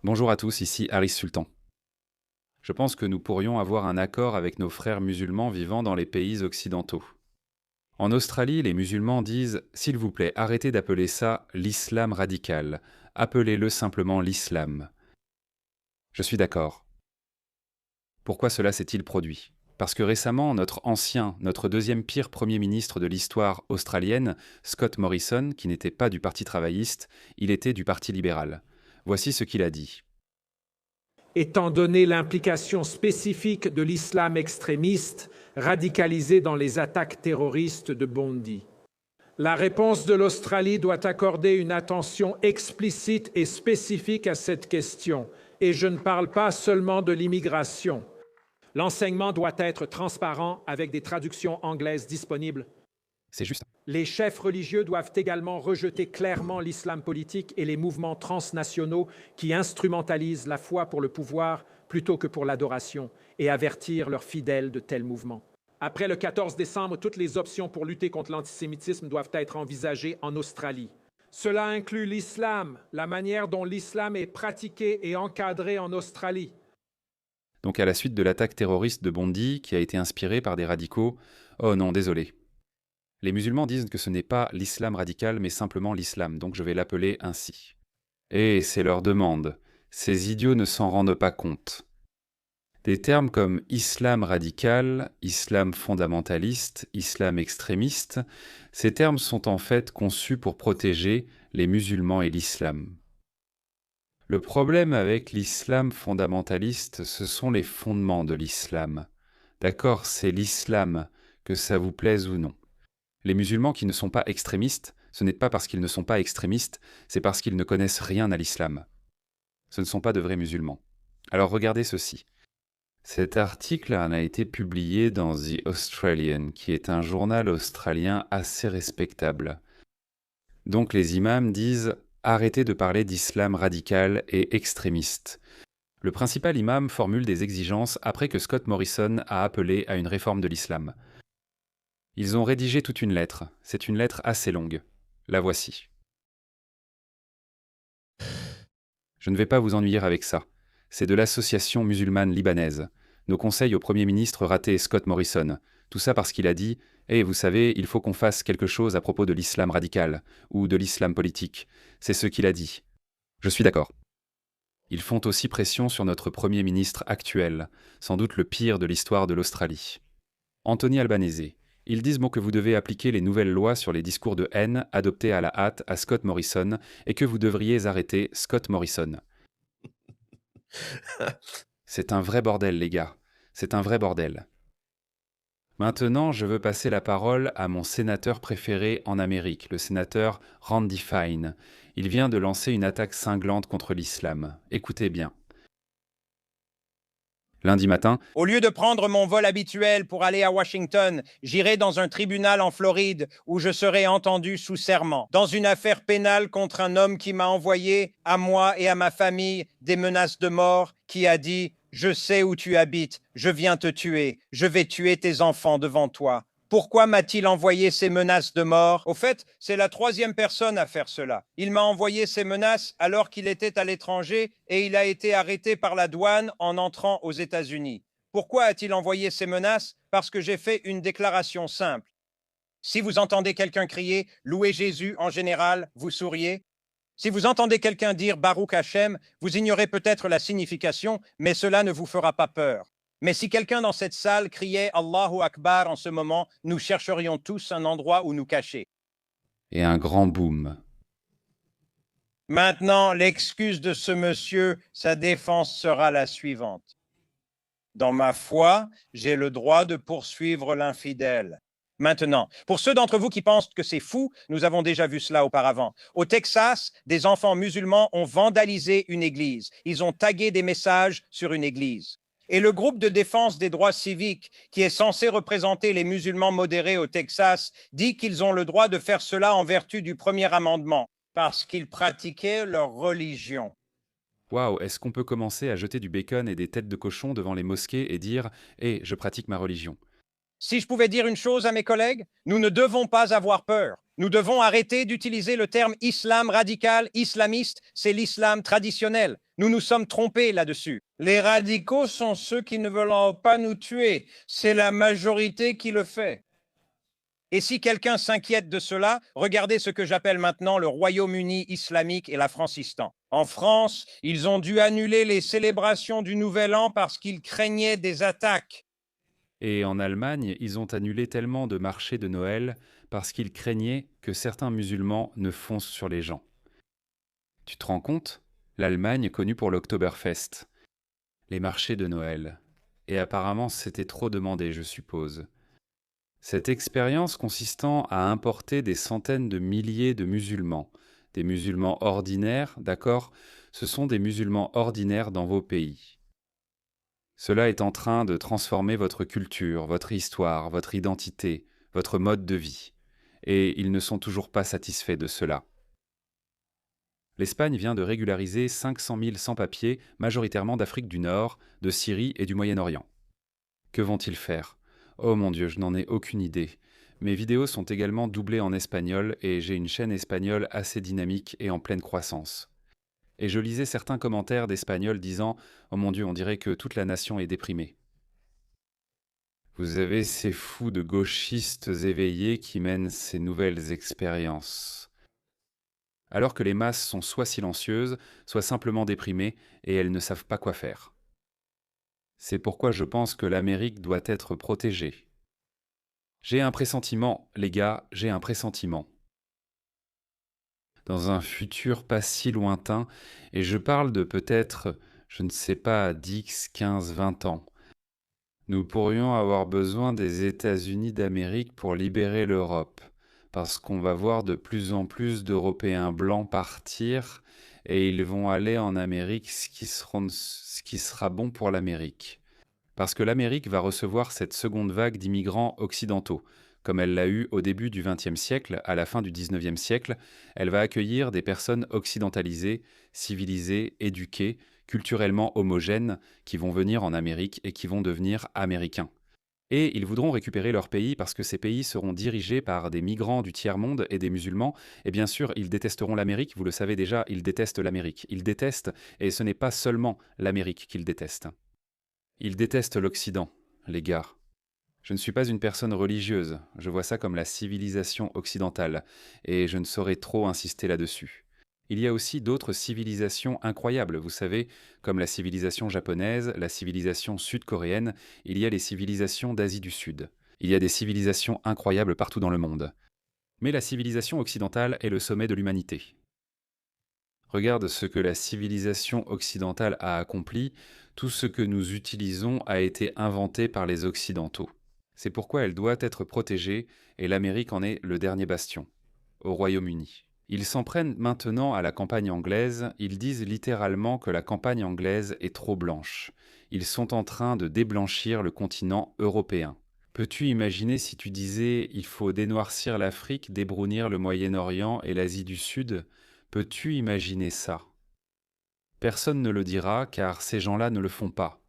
Bonjour à tous, ici Haris Sultan. Je pense que nous pourrions avoir un accord avec nos frères musulmans vivant dans les pays occidentaux. En Australie, les musulmans disent « S'il vous plaît, arrêtez d'appeler ça l'islam radical. Appelez-le simplement l'islam. » Je suis d'accord. Pourquoi cela s'est-il produit? Parce que récemment, notre deuxième pire Premier ministre de l'histoire australienne, Scott Morrison, qui n'était pas du Parti travailliste, il était du Parti libéral. Voici ce qu'il a dit. Étant donné l'implication spécifique de l'islam extrémiste radicalisé dans les attaques terroristes de Bondi. La réponse de l'Australie doit accorder une attention explicite et spécifique à cette question, et je ne parle pas seulement de l'immigration. L'enseignement doit être transparent avec des traductions anglaises disponibles. C'est juste. Les chefs religieux doivent également rejeter clairement l'islam politique et les mouvements transnationaux qui instrumentalisent la foi pour le pouvoir plutôt que pour l'adoration et avertir leurs fidèles de tels mouvements. Après le 14 décembre, toutes les options pour lutter contre l'antisémitisme doivent être envisagées en Australie. Cela inclut l'islam, la manière dont l'islam est pratiqué et encadré en Australie. Donc à la suite de l'attaque terroriste de Bondi, qui a été inspirée par des radicaux, oh non, désolé. Les musulmans disent que ce n'est pas l'islam radical, mais simplement l'islam, donc je vais l'appeler ainsi. Et c'est leur demande. Ces idiots ne s'en rendent pas compte. Des termes comme islam radical, islam fondamentaliste, islam extrémiste, ces termes sont en fait conçus pour protéger les musulmans et l'islam. Le problème avec l'islam fondamentaliste, ce sont les fondements de l'islam. D'accord, c'est l'islam, que ça vous plaise ou non. Les musulmans qui ne sont pas extrémistes, ce n'est pas parce qu'ils ne sont pas extrémistes, c'est parce qu'ils ne connaissent rien à l'islam. Ce ne sont pas de vrais musulmans. Alors regardez ceci. Cet article a été publié dans The Australian, qui est un journal australien assez respectable. Donc les imams disent « Arrêtez de parler d'islam radical et extrémiste ». Le principal imam formule des exigences après que Scott Morrison a appelé à une réforme de l'islam. Ils ont rédigé toute une lettre. C'est une lettre assez longue. La voici. Je ne vais pas vous ennuyer avec ça. C'est de l'association musulmane libanaise. Nos conseils au Premier ministre raté Scott Morrison. Tout ça parce qu'il a dit « Eh, vous savez, il faut qu'on fasse quelque chose à propos de l'islam radical, ou de l'islam politique. » C'est ce qu'il a dit. Je suis d'accord. Ils font aussi pression sur notre Premier ministre actuel, sans doute le pire de l'histoire de l'Australie. Anthony Albanese. Ils disent que vous devez appliquer les nouvelles lois sur les discours de haine adoptées à la hâte à Scott Morrison et que vous devriez arrêter Scott Morrison. C'est un vrai bordel, les gars. C'est un vrai bordel. Maintenant, je veux passer la parole à mon sénateur préféré en Amérique, le sénateur Randy Fine. Il vient de lancer une attaque cinglante contre l'islam. Écoutez bien. Lundi matin, au lieu de prendre mon vol habituel pour aller à Washington, j'irai dans un tribunal en Floride où je serai entendu sous serment, dans une affaire pénale contre un homme qui m'a envoyé, à moi et à ma famille, des menaces de mort, qui a dit « Je sais où tu habites, je viens te tuer, je vais tuer tes enfants devant toi ». Pourquoi m'a-t-il envoyé ces menaces de mort? Au fait, c'est la troisième personne à faire cela. Il m'a envoyé ces menaces alors qu'il était à l'étranger et il a été arrêté par la douane en entrant aux États-Unis. Pourquoi a-t-il envoyé ces menaces? Parce que j'ai fait une déclaration simple. Si vous entendez quelqu'un crier « Louez Jésus » en général, vous souriez. Si vous entendez quelqu'un dire « Baruch Hashem », vous ignorez peut-être la signification, mais cela ne vous fera pas peur. Mais si quelqu'un dans cette salle criait Allahu Akbar en ce moment, nous chercherions tous un endroit où nous cacher. Et un grand boom. Maintenant, l'excuse de ce monsieur, sa défense sera la suivante. Dans ma foi, j'ai le droit de poursuivre l'infidèle. Maintenant, pour ceux d'entre vous qui pensent que c'est fou, nous avons déjà vu cela auparavant. Au Texas, des enfants musulmans ont vandalisé une église. Ils ont tagué des messages sur une église. Et le groupe de défense des droits civiques, qui est censé représenter les musulmans modérés au Texas, dit qu'ils ont le droit de faire cela en vertu du premier amendement, parce qu'ils pratiquaient leur religion. Waouh, est-ce qu'on peut commencer à jeter du bacon et des têtes de cochon devant les mosquées et dire « Eh, je pratique ma religion ». Si je pouvais dire une chose à mes collègues, nous ne devons pas avoir peur. Nous devons arrêter d'utiliser le terme islam radical, islamiste, c'est l'islam traditionnel. Nous nous sommes trompés là-dessus. Les radicaux sont ceux qui ne veulent pas nous tuer. C'est la majorité qui le fait. Et si quelqu'un s'inquiète de cela, regardez ce que j'appelle maintenant le Royaume-Uni islamique et la Francistan. En France, ils ont dû annuler les célébrations du Nouvel An parce qu'ils craignaient des attaques. Et en Allemagne, ils ont annulé tellement de marchés de Noël parce qu'ils craignaient que certains musulmans ne foncent sur les gens. Tu te rends compte? L'Allemagne connue pour l'Oktoberfest. Les marchés de Noël. Et apparemment, c'était trop demandé, je suppose. Cette expérience consistant à importer des centaines de milliers de musulmans, des musulmans ordinaires, d'accord, ce sont des musulmans ordinaires dans vos pays. Cela est en train de transformer votre culture, votre histoire, votre identité, votre mode de vie. Et ils ne sont toujours pas satisfaits de cela. L'Espagne vient de régulariser 500 000 sans-papiers, majoritairement d'Afrique du Nord, de Syrie et du Moyen-Orient. Que vont-ils faire? Oh mon Dieu, je n'en ai aucune idée. Mes vidéos sont également doublées en espagnol et j'ai une chaîne espagnole assez dynamique et en pleine croissance. Et je lisais certains commentaires d'Espagnols disant « Oh mon Dieu, on dirait que toute la nation est déprimée ». Vous avez ces fous de gauchistes éveillés qui mènent ces nouvelles expériences. Alors que les masses sont soit silencieuses, soit simplement déprimées et elles ne savent pas quoi faire. C'est pourquoi je pense que l'Amérique doit être protégée. J'ai un pressentiment, les gars, j'ai un pressentiment. Dans un futur pas si lointain, et je parle de peut-être, je ne sais pas, 10, 15, 20 ans, nous pourrions avoir besoin des États-Unis d'Amérique pour libérer l'Europe, parce qu'on va voir de plus en plus d'Européens blancs partir, et ils vont aller en Amérique, ce qui sera bon pour l'Amérique. Parce que l'Amérique va recevoir cette seconde vague d'immigrants occidentaux. Comme elle l'a eu au début du XXe siècle, à la fin du XIXe siècle, elle va accueillir des personnes occidentalisées, civilisées, éduquées, culturellement homogènes, qui vont venir en Amérique et qui vont devenir américains. Et ils voudront récupérer leur pays parce que ces pays seront dirigés par des migrants du tiers-monde et des musulmans. Et bien sûr, ils détesteront l'Amérique, vous le savez déjà, ils détestent l'Amérique. Ils détestent, et ce n'est pas seulement l'Amérique qu'ils détestent. Ils détestent l'Occident, les gars. Je ne suis pas une personne religieuse, je vois ça comme la civilisation occidentale, et je ne saurais trop insister là-dessus. Il y a aussi d'autres civilisations incroyables, vous savez, comme la civilisation japonaise, la civilisation sud-coréenne, il y a les civilisations d'Asie du Sud. Il y a des civilisations incroyables partout dans le monde. Mais la civilisation occidentale est le sommet de l'humanité. Regarde ce que la civilisation occidentale a accompli, tout ce que nous utilisons a été inventé par les Occidentaux. C'est pourquoi elle doit être protégée, et l'Amérique en est le dernier bastion, au Royaume-Uni. Ils s'en prennent maintenant à la campagne anglaise, ils disent littéralement que la campagne anglaise est trop blanche. Ils sont en train de déblanchir le continent européen. Peux-tu imaginer si tu disais « il faut dénoircir l'Afrique, débrounir le Moyen-Orient et l'Asie du Sud » Peux-tu imaginer ça? Personne ne le dira car ces gens-là ne le font pas.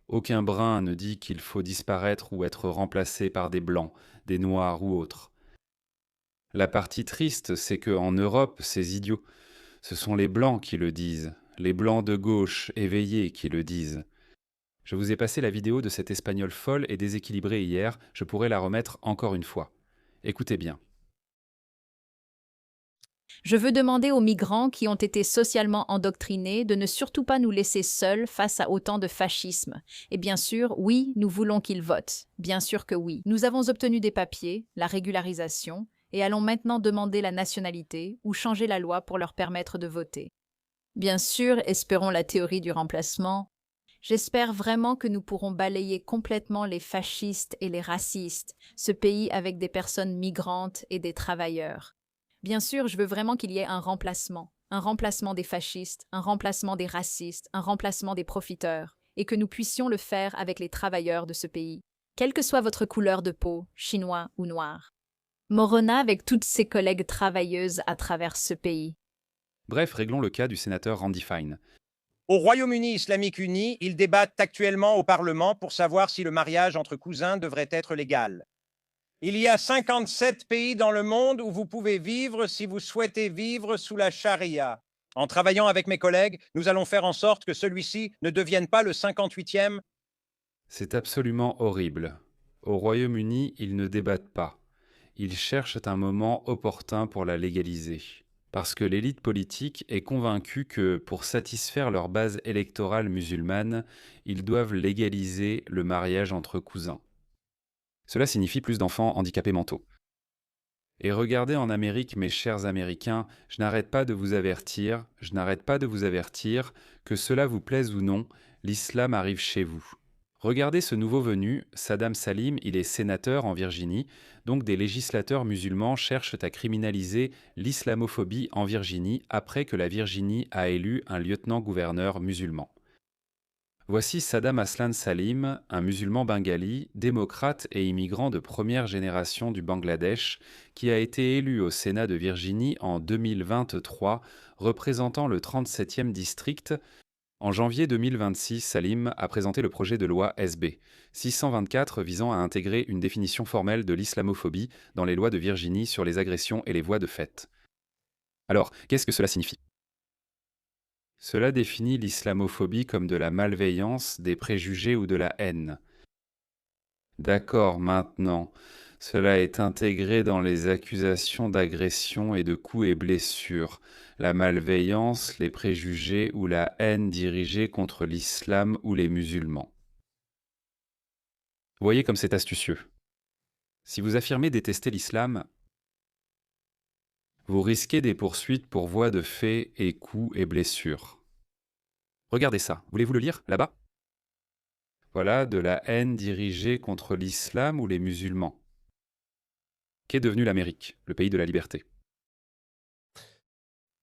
Aucun brun ne dit qu'il faut disparaître ou être remplacé par des blancs, des noirs ou autres. La partie triste, c'est qu'en Europe, ces idiots, ce sont les blancs qui le disent, les blancs de gauche éveillés qui le disent. Je vous ai passé la vidéo de cette Espagnole folle et déséquilibrée hier, je pourrais la remettre encore une fois. Écoutez bien. Je veux demander aux migrants qui ont été socialement endoctrinés de ne surtout pas nous laisser seuls face à autant de fascisme. Et bien sûr, oui, nous voulons qu'ils votent. Bien sûr que oui. Nous avons obtenu des papiers, la régularisation, et allons maintenant demander la nationalité ou changer la loi pour leur permettre de voter. Bien sûr, espérons la théorie du remplacement. J'espère vraiment que nous pourrons balayer complètement les fascistes et les racistes, ce pays avec des personnes migrantes et des travailleurs. Bien sûr, je veux vraiment qu'il y ait un remplacement des fascistes, un remplacement des racistes, un remplacement des profiteurs, et que nous puissions le faire avec les travailleurs de ce pays, quelle que soit votre couleur de peau, chinois ou noir. Morona avec toutes ses collègues travailleuses à travers ce pays. Bref, réglons le cas du sénateur Randy Fine. Au Royaume-Uni islamique uni, ils débattent actuellement au Parlement pour savoir si le mariage entre cousins devrait être légal. Il y a 57 pays dans le monde où vous pouvez vivre si vous souhaitez vivre sous la charia. En travaillant avec mes collègues, nous allons faire en sorte que celui-ci ne devienne pas le 58e. C'est absolument horrible. Au Royaume-Uni, ils ne débattent pas. Ils cherchent un moment opportun pour la légaliser. Parce que l'élite politique est convaincue que, pour satisfaire leur base électorale musulmane, ils doivent légaliser le mariage entre cousins. Cela signifie plus d'enfants handicapés mentaux. Et regardez en Amérique, mes chers Américains, je n'arrête pas de vous avertir, que cela vous plaise ou non, l'islam arrive chez vous. Regardez ce nouveau venu, Saddam Salim, il est sénateur en Virginie, donc des législateurs musulmans cherchent à criminaliser l'islamophobie en Virginie après que la Virginie a élu un lieutenant-gouverneur musulman. Voici Saddam Aslan Salim, un musulman bengali, démocrate et immigrant de première génération du Bangladesh, qui a été élu au Sénat de Virginie en 2023, représentant le 37e district. En janvier 2026, Salim a présenté le projet de loi SB 624 visant à intégrer une définition formelle de l'islamophobie dans les lois de Virginie sur les agressions et les voies de fait. Alors, qu'est-ce que cela signifie ? Cela définit l'islamophobie comme de la malveillance, des préjugés ou de la haine. D'accord, maintenant, cela est intégré dans les accusations d'agression et de coups et blessures, la malveillance, les préjugés ou la haine dirigée contre l'islam ou les musulmans. Voyez comme c'est astucieux. Si vous affirmez détester l'islam, vous risquez des poursuites pour voies de fait et coups et blessures. Regardez ça, voulez-vous le lire, là-bas ? Voilà de la haine dirigée contre l'islam ou les musulmans. Qu'est devenue l'Amérique, le pays de la liberté ?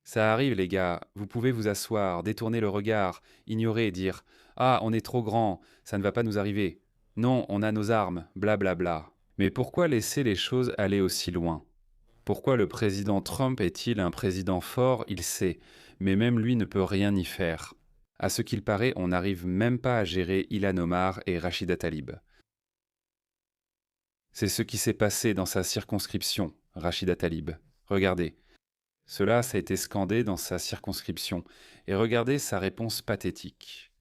Ça arrive les gars, vous pouvez vous asseoir, détourner le regard, ignorer et dire « Ah, on est trop grand, ça ne va pas nous arriver. Non, on a nos armes, blablabla. Bla bla. » Mais pourquoi laisser les choses aller aussi loin ? Pourquoi le président Trump est-il un président fort ? Il sait, mais même lui ne peut rien y faire. À ce qu'il paraît, on n'arrive même pas à gérer Ilhan Omar et Rachida Tlaib. C'est ce qui s'est passé dans sa circonscription, Rachida Tlaib. Regardez. Cela, ça a été scandé dans sa circonscription. Et regardez sa réponse pathétique.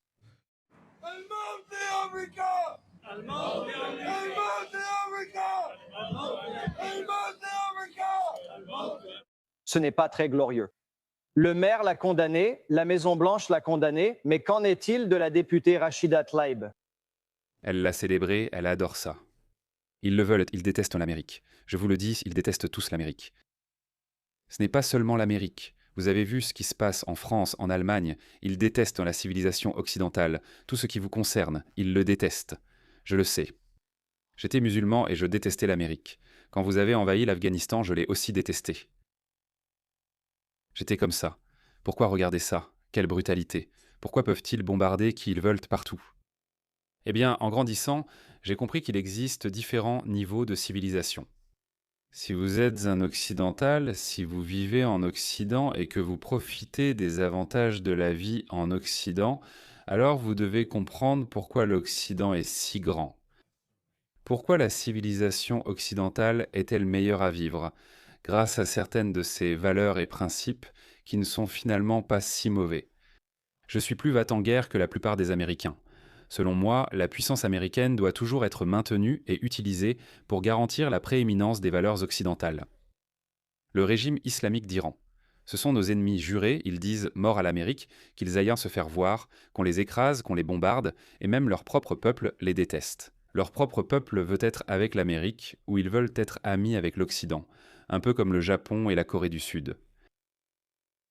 Ce n'est pas très glorieux. Le maire l'a condamné, la Maison-Blanche l'a condamné, mais qu'en est-il de la députée Rachida Tlaib ? Elle l'a célébré, elle adore ça. Ils le veulent, ils détestent l'Amérique. Je vous le dis, ils détestent tous l'Amérique. Ce n'est pas seulement l'Amérique. Vous avez vu ce qui se passe en France, en Allemagne. Ils détestent la civilisation occidentale. Tout ce qui vous concerne, ils le détestent. Je le sais. J'étais musulman et je détestais l'Amérique. Quand vous avez envahi l'Afghanistan, je l'ai aussi détesté. J'étais comme ça. Pourquoi regarder ça ? Quelle brutalité ! Pourquoi peuvent-ils bombarder qui ils veulent partout ? Eh bien, en grandissant, j'ai compris qu'il existe différents niveaux de civilisation. Si vous êtes un occidental, si vous vivez en Occident et que vous profitez des avantages de la vie en Occident, alors vous devez comprendre pourquoi l'Occident est si grand. Pourquoi la civilisation occidentale est-elle meilleure à vivre, grâce à certaines de ses valeurs et principes qui ne sont finalement pas si mauvais. Je suis plus va-t-en-guerre que la plupart des Américains. Selon moi, la puissance américaine doit toujours être maintenue et utilisée pour garantir la prééminence des valeurs occidentales. Le régime islamique d'Iran. Ce sont nos ennemis jurés, ils disent mort à l'Amérique, qu'ils aillent se faire voir, qu'on les écrase, qu'on les bombarde, et même leur propre peuple les déteste. Leur propre peuple veut être avec l'Amérique, ou ils veulent être amis avec l'Occident, un peu comme le Japon et la Corée du Sud.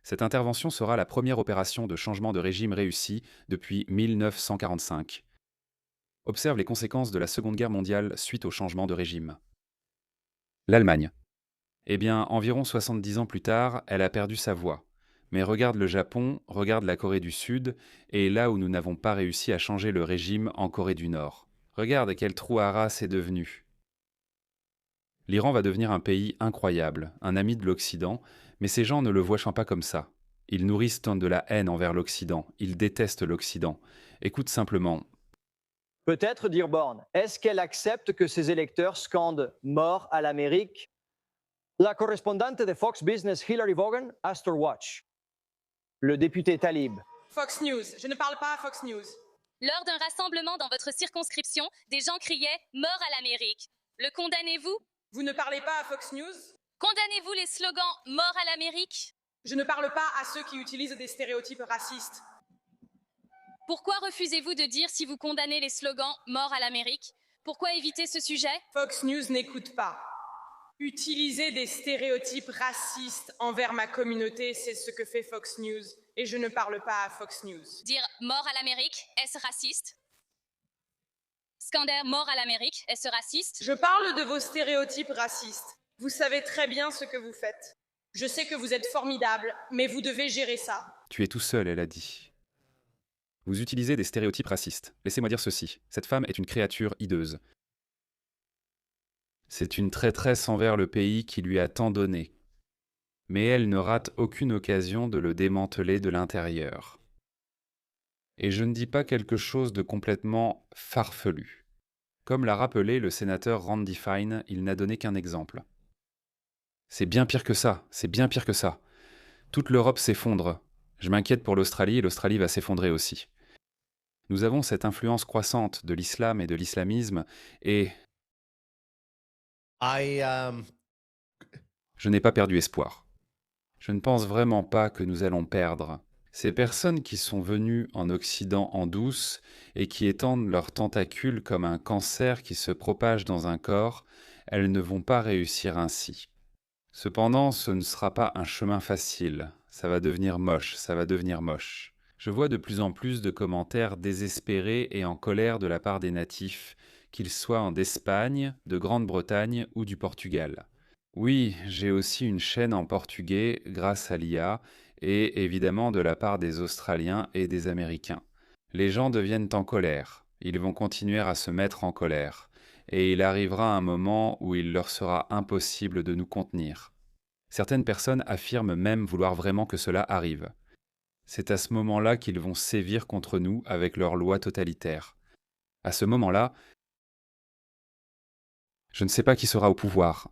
Cette intervention sera la première opération de changement de régime réussie depuis 1945. Observe les conséquences de la Seconde Guerre mondiale suite au changement de régime. L'Allemagne. Eh bien, environ 70 ans plus tard, elle a perdu sa voix. Mais regarde le Japon, regarde la Corée du Sud, et là où nous n'avons pas réussi à changer le régime en Corée du Nord. Regarde quel trou à rats c'est devenu. L'Iran va devenir un pays incroyable, un ami de l'Occident, mais ces gens ne le voient pas comme ça. Ils nourrissent de la haine envers l'Occident, ils détestent l'Occident. Écoute simplement. Peut-être, Dearborn, est-ce qu'elle accepte que ses électeurs scandent « mort à l'Amérique » La correspondante de Fox Business Hillary Vaughan, Astor Watch. Le député Talib. Fox News. Je ne parle pas à Fox News. Lors d'un rassemblement dans votre circonscription, des gens criaient « Mort à l'Amérique ». Le condamnez-vous? Vous ne parlez pas à Fox News? Condamnez-vous les slogans « Mort à l'Amérique ». Je ne parle pas à ceux qui utilisent des stéréotypes racistes. Pourquoi refusez-vous de dire si vous condamnez les slogans « Mort à l'Amérique ». Pourquoi éviter ce sujet? Fox News n'écoute pas. Utiliser des stéréotypes racistes envers ma communauté, c'est ce que fait Fox News. Et je ne parle pas à Fox News. Dire « Mort à l'Amérique », est-ce raciste? Scander « Mort à l'Amérique », est-ce raciste? Je parle de vos stéréotypes racistes. Vous savez très bien ce que vous faites. Je sais que vous êtes formidable, mais vous devez gérer ça. Tu es tout seul, elle a dit. Vous utilisez des stéréotypes racistes. Laissez-moi dire ceci. Cette femme est une créature hideuse. C'est une traîtresse envers le pays qui lui a tant donné. Mais elle ne rate aucune occasion de le démanteler de l'intérieur. Et je ne dis pas quelque chose de complètement farfelu. Comme l'a rappelé le sénateur Randy Fine, il n'a donné qu'un exemple. C'est bien pire que ça, c'est bien pire que ça. Toute l'Europe s'effondre. Je m'inquiète pour l'Australie et l'Australie va s'effondrer aussi. Nous avons cette influence croissante de l'islam et de l'islamisme et... Je n'ai pas perdu espoir. Je ne pense vraiment pas que nous allons perdre. Ces personnes qui sont venues en Occident en douce et qui étendent leurs tentacules comme un cancer qui se propage dans un corps, elles ne vont pas réussir ainsi. Cependant, ce ne sera pas un chemin facile. Ça va devenir moche, ça va devenir moche. Je vois de plus en plus de commentaires désespérés et en colère de la part des natifs, qu'ils soient d'Espagne, de Grande-Bretagne ou du Portugal. Oui, j'ai aussi une chaîne en portugais grâce à l'IA et évidemment de la part des Australiens et des Américains. Les gens deviennent en colère, ils vont continuer à se mettre en colère, et il arrivera un moment où il leur sera impossible de nous contenir. Certaines personnes affirment même vouloir vraiment que cela arrive. C'est à ce moment-là qu'ils vont sévir contre nous avec leurs lois totalitaires. À ce moment-là, je ne sais pas qui sera au pouvoir.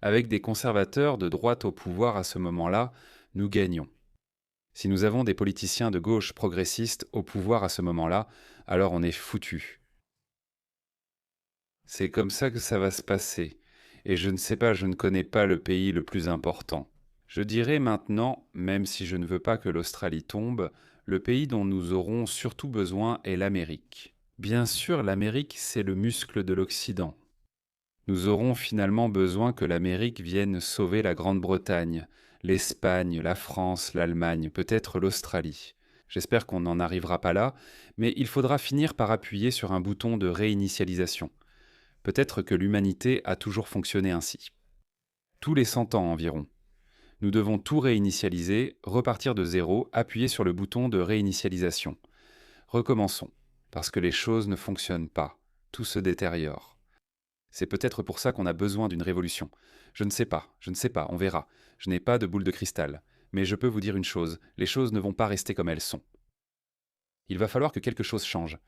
Avec des conservateurs de droite au pouvoir à ce moment-là, nous gagnons. Si nous avons des politiciens de gauche progressistes au pouvoir à ce moment-là, alors on est foutus. C'est comme ça que ça va se passer. Et je ne sais pas, je ne connais pas le pays le plus important. Je dirais maintenant, même si je ne veux pas que l'Australie tombe, le pays dont nous aurons surtout besoin est l'Amérique. Bien sûr, l'Amérique, c'est le muscle de l'Occident. Nous aurons finalement besoin que l'Amérique vienne sauver la Grande-Bretagne, l'Espagne, la France, l'Allemagne, peut-être l'Australie. J'espère qu'on n'en arrivera pas là, mais il faudra finir par appuyer sur un bouton de réinitialisation. Peut-être que l'humanité a toujours fonctionné ainsi. Tous les 100 ans environ. Nous devons tout réinitialiser, repartir de zéro, appuyer sur le bouton de réinitialisation. Recommençons, parce que les choses ne fonctionnent pas, tout se détériore. C'est peut-être pour ça qu'on a besoin d'une révolution. Je ne sais pas, on verra. Je n'ai pas de boule de cristal. Mais je peux vous dire une chose, les choses ne vont pas rester comme elles sont. Il va falloir que quelque chose change.